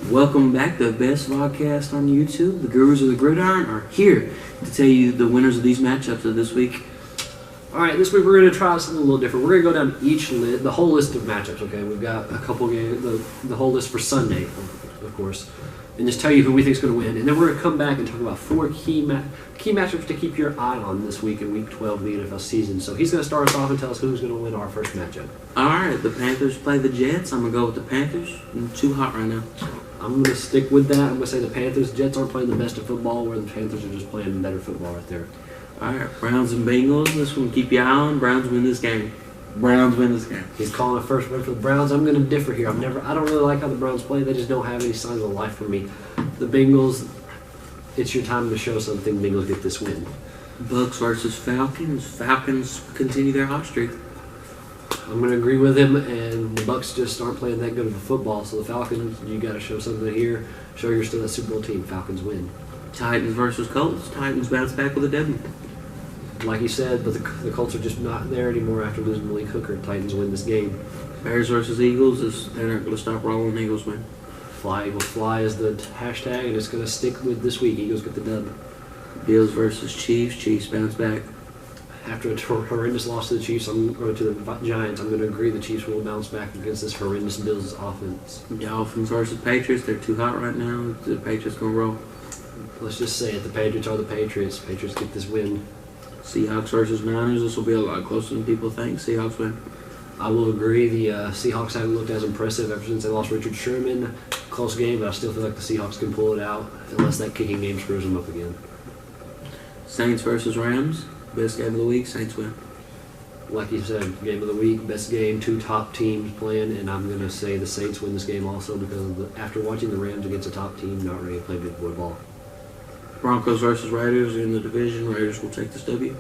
Welcome back to the best podcast on YouTube. The Gurus of the Gridiron are here to tell you the winners of these matchups of this week. All right, this week we're going to try something a little different. We're going to go down the whole list of matchups. Okay, we've got a couple games, the whole list for Sunday, of course, and just tell you who we think is going to win. And then we're going to come back and talk about four key matchups to keep your eye on this week in Week 12 of the NFL season. So he's going to start us off and tell us who's going to win our first matchup. All right, the Panthers play the Jets. I'm going to go with the Panthers. I'm too hot right now. I'm going to stick with that. I'm going to say the Panthers. Jets aren't playing the best of football, where the Panthers are just playing better football right there. All right, Browns and Bengals. This one, keep your eye on. Browns win this game. Browns win this game. He's calling a first win for the Browns. I'm going to differ here. I don't really like how the Browns play. They just don't have any signs of life for me. The Bengals, it's your time to show something. Bengals get this win. Bucks versus Falcons. Falcons continue their hot streak. I'm going to agree with him, and the Bucks just aren't playing that good of a football. So the Falcons, you got to show something here. Show you're still a Super Bowl team. Falcons win. Titans versus Colts. Titans bounce back with a W. Like you said, but the Colts are just not there anymore after losing Malik Hooker. Titans win this game. Bears versus Eagles. They're not going to stop rolling. Eagles win. Fly, Eagles fly is the hashtag, and it's going to stick with this week. Eagles get the dub. Bills versus Chiefs. Chiefs bounce back. After a horrendous loss to the Chiefs, to the Giants, I'm going to agree the Chiefs will bounce back against this horrendous Bills offense. Dolphins versus Patriots. They're too hot right now. The Patriots going to roll. Let's just say it. The Patriots are the Patriots. Patriots get this win. Seahawks versus Niners. This will be a lot closer than people think. Seahawks win. I will agree. The Seahawks haven't looked as impressive ever since they lost Richard Sherman. Close game, but I still feel like the Seahawks can pull it out unless that kicking game screws them up again. Saints versus Rams. Best game of the week. Saints win. Like you said, game of the week, best game, two top teams playing, and I'm going to say the Saints win this game also because after watching the Rams against a top team, not ready to play good boy ball. Broncos versus Raiders in the division. Raiders will take this W.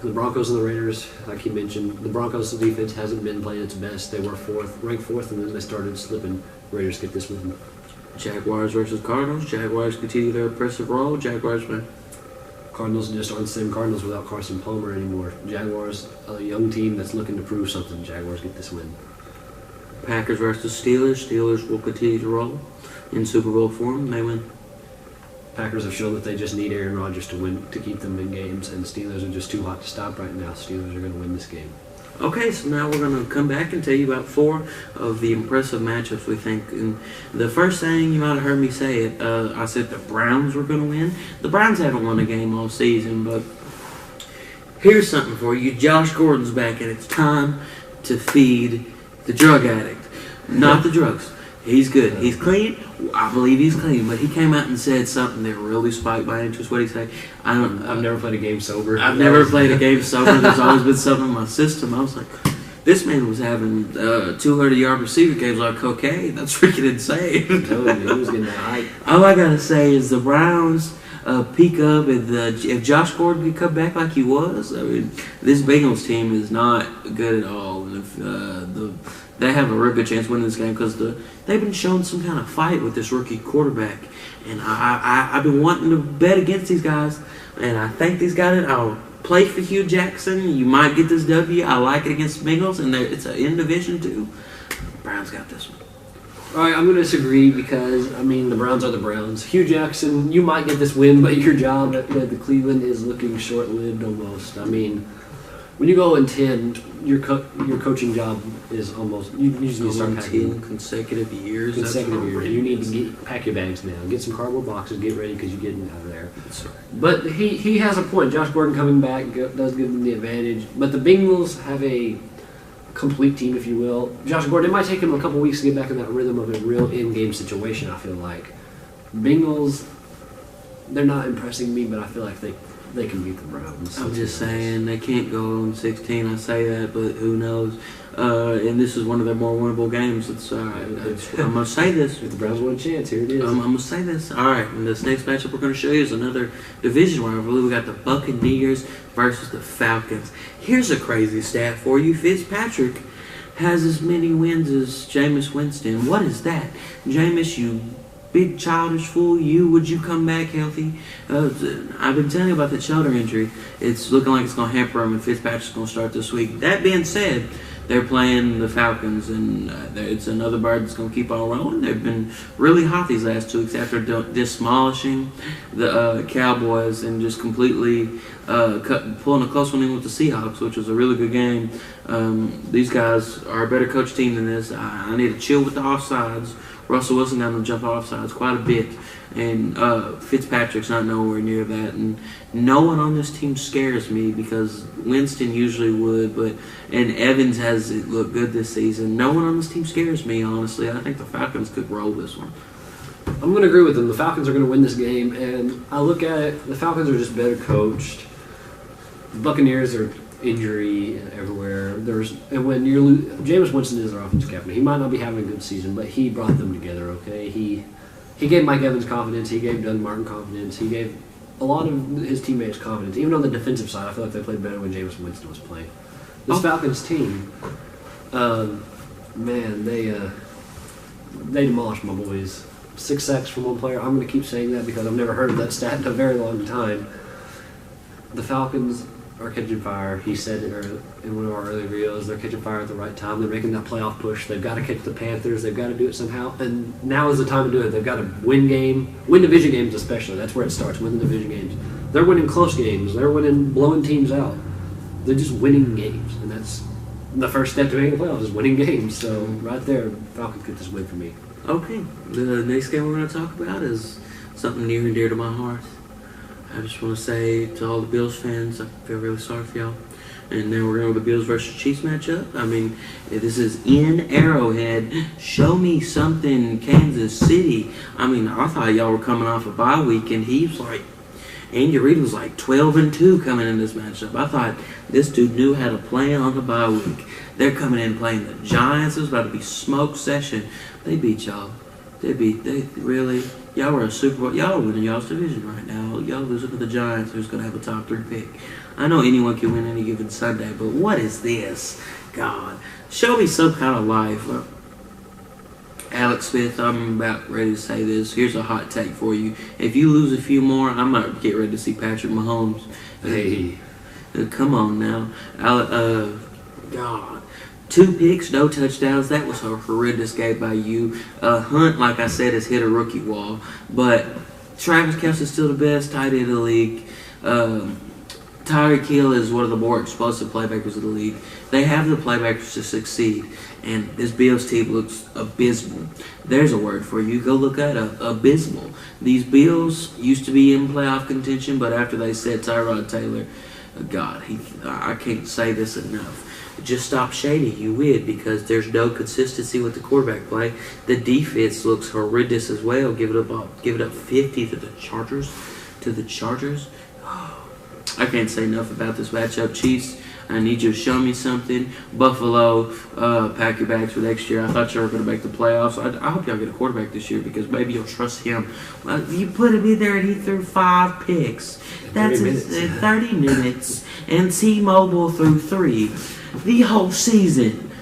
The Broncos and the Raiders, like you mentioned, the Broncos' defense hasn't been playing its best. They were ranked fourth, and then they started slipping. Raiders get this win. Jaguars versus Cardinals. Jaguars continue their impressive role. Jaguars win. Cardinals just aren't the same Cardinals without Carson Palmer anymore. Jaguars, a young team that's looking to prove something. Jaguars get this win. Packers versus Steelers. Steelers will continue to roll in Super Bowl form. They win. Packers have shown that they just need Aaron Rodgers to win to keep them in games, and the Steelers are just too hot to stop right now. Steelers are going to win this game. Okay, so now we're going to come back and tell you about four of the impressive matchups we think. And the first thing, you might have heard me say it, I said the Browns were going to win. The Browns haven't won a game all season, but here's something for you. Josh Gordon's back, and it's time to feed the drug addict. Not the drugs. He's good. He's clean. I believe he's clean, but he came out and said something that really spiked my interest. What did he say? I've never played a game sober. I've never played a game sober. There's always been something in my system. I was like, this man was having 200-yard receiver games like cocaine. That's freaking insane. Totally. He was getting that hype. All I gotta say is the Browns peak up, and if Josh Gordon could come back like he was, I mean, this Bengals team is not good at all. And if they have a real good chance of winning this game because they've been showing some kind of fight with this rookie quarterback. And I've been wanting to bet against these guys, and I think these guys, I'll play for Hugh Jackson. You might get this W. I like it against the Bengals, and it's in Division 2. Browns got this one. All right, I'm going to disagree because, I mean, the Browns are the Browns. Hugh Jackson, you might get this win, but your job at the Cleveland is looking short-lived almost. I mean, when you go 0-10, your coaching job is almost you just need to start packing 10 consecutive years. You need to pack your bags now, get some cardboard boxes, get ready because you're getting out of there. That's right. But he has a point. Josh Gordon coming back does give them the advantage. But the Bengals have a complete team, if you will. Josh Gordon, it might take him a couple weeks to get back in that rhythm of a real in-game situation. I feel like Bengals, they're not impressing me, but I feel like they can beat the Browns. I'm just saying they can't go on 16. I say that, but who knows? And this is one of their more winnable games. I'm going to say this. If the Browns want a chance, here it is. I'm going to say this. All right, and this next matchup we're going to show you is another division rivalry. We got the Buccaneers versus the Falcons. Here's a crazy stat for you. Fitzpatrick has as many wins as Jameis Winston. What is that? Jameis, you big childish fool, would you come back healthy? I've been telling you about that shoulder injury. It's looking like it's going to hamper him, and Fitzpatrick's going to start this week. That being said, they're playing the Falcons, and it's another bird that's going to keep on rolling. They've been really hot these last 2 weeks after demolishing the Cowboys and just completely pulling a close one in with the Seahawks, which was a really good game. These guys are a better coach team than this. I need to chill with the offsides. Russell Wilson got them to jump offsides quite a bit, and Fitzpatrick's not nowhere near that. And no one on this team scares me because Winston usually would, and Evans has looked good this season. No one on this team scares me, honestly. I think the Falcons could roll this one. I'm going to agree with them. The Falcons are going to win this game, and I look at it, the Falcons are just better coached. The Buccaneers are injury everywhere. And when Jameis Winston is our offensive captain, he might not be having a good season, but he brought them together. Okay, he gave Mike Evans confidence. He gave Doug Martin confidence. He gave a lot of his teammates confidence. Even on the defensive side, I feel like they played better when Jameis Winston was playing. This Falcons team, man, they demolished my boys. 6 sacks from one player. I'm going to keep saying that because I've never heard of that stat in a very long time. The Falcons are catching fire. He said it in one of our earlier videos. They're catching fire at the right time. They're making that playoff push. They've got to catch the Panthers. They've got to do it somehow. And now is the time to do it. They've got to win division games especially. That's where it starts, win the division games. They're winning close games. They're blowing teams out. They're just winning games. And that's the first step to making the playoffs is winning games. So right there, Falcons get this win for me. Okay. The next game we're going to talk about is something near and dear to my heart. I just want to say to all the Bills fans, I feel really sorry for y'all. And now we're going to the Bills versus Chiefs matchup. I mean, this is in Arrowhead. Show me something, Kansas City. I mean, I thought y'all were coming off a bye week, and Andy Reid was like 12-2 coming in this matchup. I thought this dude knew how to play on the bye week. They're coming in playing the Giants. It was about to be smoke session. They beat y'all. Y'all were a Super Bowl. Y'all are winning y'all's division right now. Y'all losing to the Giants, who's going to have a top 3 pick. I know anyone can win any given Sunday, but what is this? God, show me some kind of life. Alex Smith, I'm about ready to say this. Here's a hot take for you. If you lose a few more, I might get ready to see Patrick Mahomes. Hey. Come on now. God. 2 picks, no touchdowns. That was a horrendous game by you. Hunt, like I said, has hit a rookie wall. But Travis Kelce's still the best tight end of the league. Tyreek Hill is one of the more explosive playmakers of the league. They have the playmakers to succeed. And this Bills team looks abysmal. There's a word for you. Go look at it. Abysmal. These Bills used to be in playoff contention, but after they said Tyrod Taylor, God, I can't say this enough. Just stop shading, you would, because there's no consistency with the quarterback play. The defense looks horrendous as well. Give it up 50 to the Chargers. I can't say enough about this matchup. Chiefs, I need you to show me something. Buffalo, pack your bags for next year. I thought you were going to make the playoffs. I hope y'all get a quarterback this year because maybe you'll trust him. You put him in there and he threw 5 picks. That's 30 minutes. And T-Mobile threw 3. The whole season.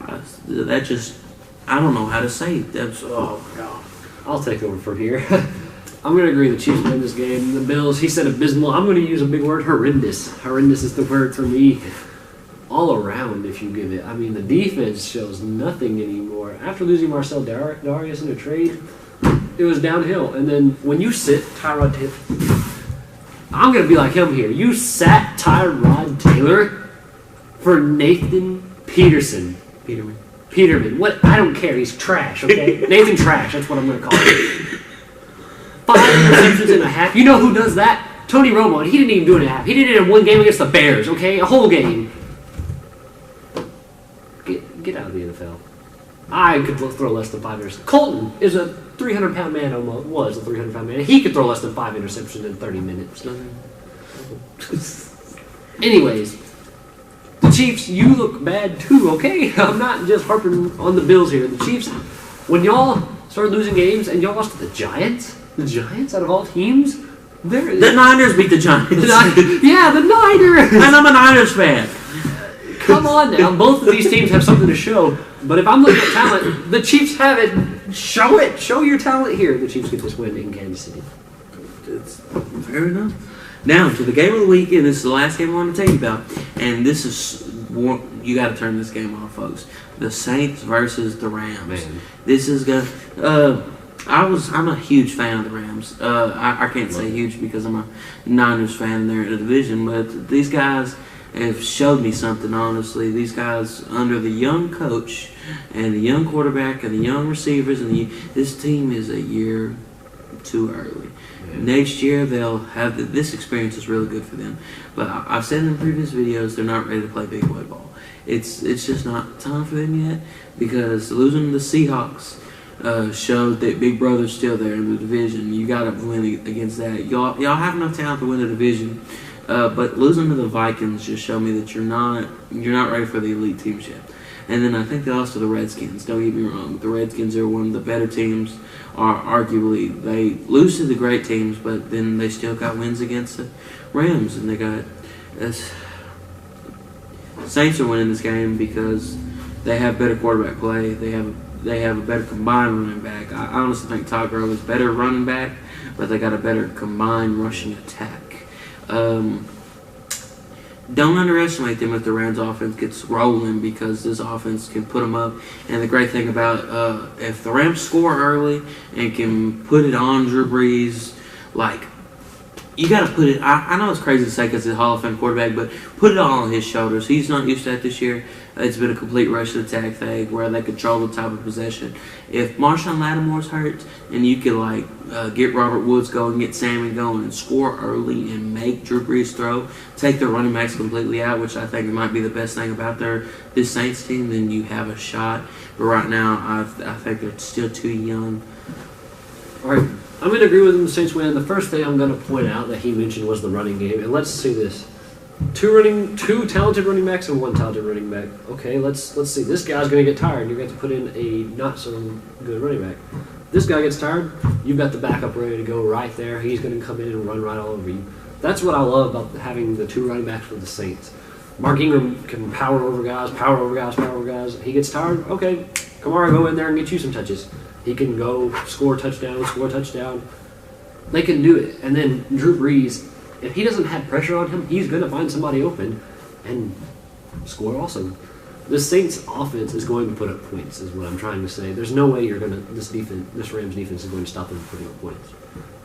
I don't know how to say it. Oh, God. I'll take over from here. I'm going to agree the Chiefs win this game. The Bills, he said abysmal. I'm going to use a big word, horrendous. Horrendous is the word for me. All around, if you give it. I mean, the defense shows nothing anymore. After losing Marcel Darius in a trade, it was downhill. And then when you sit Tyrod Taylor, I'm going to be like him here. You sat Tyrod Taylor for Nathan Peterman. What? I don't care. He's trash, okay? Nathan Trash. That's what I'm going to call him. 5 interceptions in a half. You know who does that? Tony Romo. And he didn't even do it in a half. He did it in one game against the Bears, okay? A whole game. Get out of the NFL. I could throw less than 5 interceptions. Colton is a 300-pound man, almost was a 300-pound man. He could throw less than 5 interceptions in 30 minutes. Anyways, the Chiefs, you look bad too, okay? I'm not just harping on the Bills here. The Chiefs, when y'all started losing games and y'all lost to the Giants out of all teams, the Niners beat the Giants. Yeah, the Niners! And I'm a Niners fan. Come on now. Both of these teams have something to show. But if I'm looking at talent, the Chiefs have it. Show it. Show your talent here. The Chiefs get this win in Kansas City. It's fair enough. Now, to the game of the week, and this is the last game I want to tell you about. And this is you got to turn this game off, folks. The Saints versus the Rams. Man. This is gonna. I'm a huge fan of the Rams. I can't say huge because I'm a Niners fan and they're in the division, but these guys have showed me something, honestly. These guys, under the young coach and the young quarterback and the young receivers, and this team is a year too early. Yeah. Next year, they'll have this experience is really good for them. But I've said in previous videos, they're not ready to play big boy ball. It's just not time for them yet, because losing to the Seahawks showed that Big Brother's still there in the division. You got to win against that. Y'all have enough talent to win the division, but losing to the Vikings just showed me that you're not ready for the elite teams yet. And then I think they lost to the Redskins. Don't get me wrong, the Redskins are one of the better teams. Arguably, they lose to the great teams, but then they still got wins against the Rams, and they got. Saints are winning this game because they have better quarterback play. They have a better combined running back. I honestly think Todd Gurley is better running back, but they got a better combined rushing attack. Don't underestimate them if the Rams offense gets rolling, because this offense can put them up. And the great thing about if the Rams score early and can put it on Drew Brees, like, you got to put it. I know it's crazy to say because he's a Hall of Fame quarterback, but put it all on his shoulders. He's not used to that this year. It's been a complete rush attack thing where they control the type of possession. If Marshawn Lattimore's hurt and you can get Robert Woods going, get Sammy going, and score early and make Drew Brees throw, take their running backs completely out, which I think might be the best thing about this Saints team, then you have a shot. But right now, I think they're still too young. All right, I'm going to agree with him. The Saints win. The first thing I'm going to point out that he mentioned was the running game, and let's see this. Two talented running backs and one talented running back. Okay, let's see. This guy's going to get tired. You're going to have to put in a not so good running back. This guy gets tired. You've got the backup ready to go right there. He's going to come in and run right all over you. That's what I love about having the two running backs for the Saints. Mark Ingram can power over guys. He gets tired. Okay, Kamara, go in there and get you some touches. He can go score a touchdown. They can do it. And then Drew Brees, if he doesn't have pressure on him, he's going to find somebody open and score also. The Saints offense is going to put up points, is what I'm trying to say. There's no way this Rams defense is going to stop them from putting up points.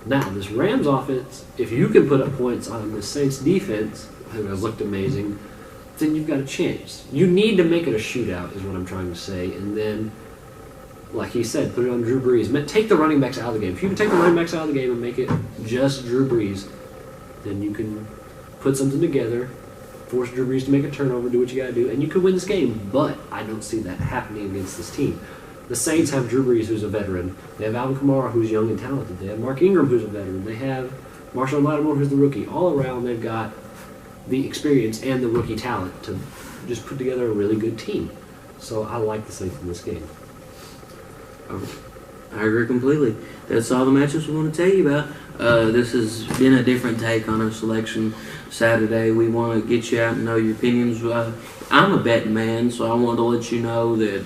Now, this Rams offense, if you can put up points on the Saints defense, who has looked amazing, then you've got a chance. You need to make it a shootout, is what I'm trying to say. And then, like he said, put it on Drew Brees. Take the running backs out of the game. If you can take the running backs out of the game and make it just Drew Brees, then you can put something together, force Drew Brees to make a turnover, do what you got to do, and you can win this game. But I don't see that happening against this team. The Saints have Drew Brees, who's a veteran. They have Alvin Kamara, who's young and talented. They have Mark Ingram, who's a veteran. They have Marshawn Lattimore, who's the rookie. All around, they've got the experience and the rookie talent to just put together a really good team. So I like the Saints in this game. I agree completely. That's all the matchups we want to tell you about. This has been a different take on our selection Saturday. We want to get you out and know your opinions. I'm a betting man, so I want to let you know that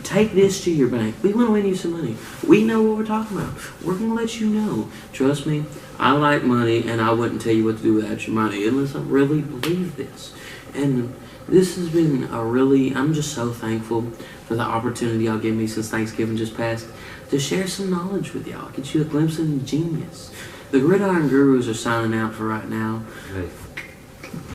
take this to your bank. We want to win you some money. We know what we're talking about. We're going to let you know. Trust me, I like money, and I wouldn't tell you what to do without your money unless I really believe this. And this has been I'm just so thankful for the opportunity y'all gave me since Thanksgiving just passed to share some knowledge with y'all, get you a glimpse into genius. The Gridiron Gurus are signing out for right now. Right.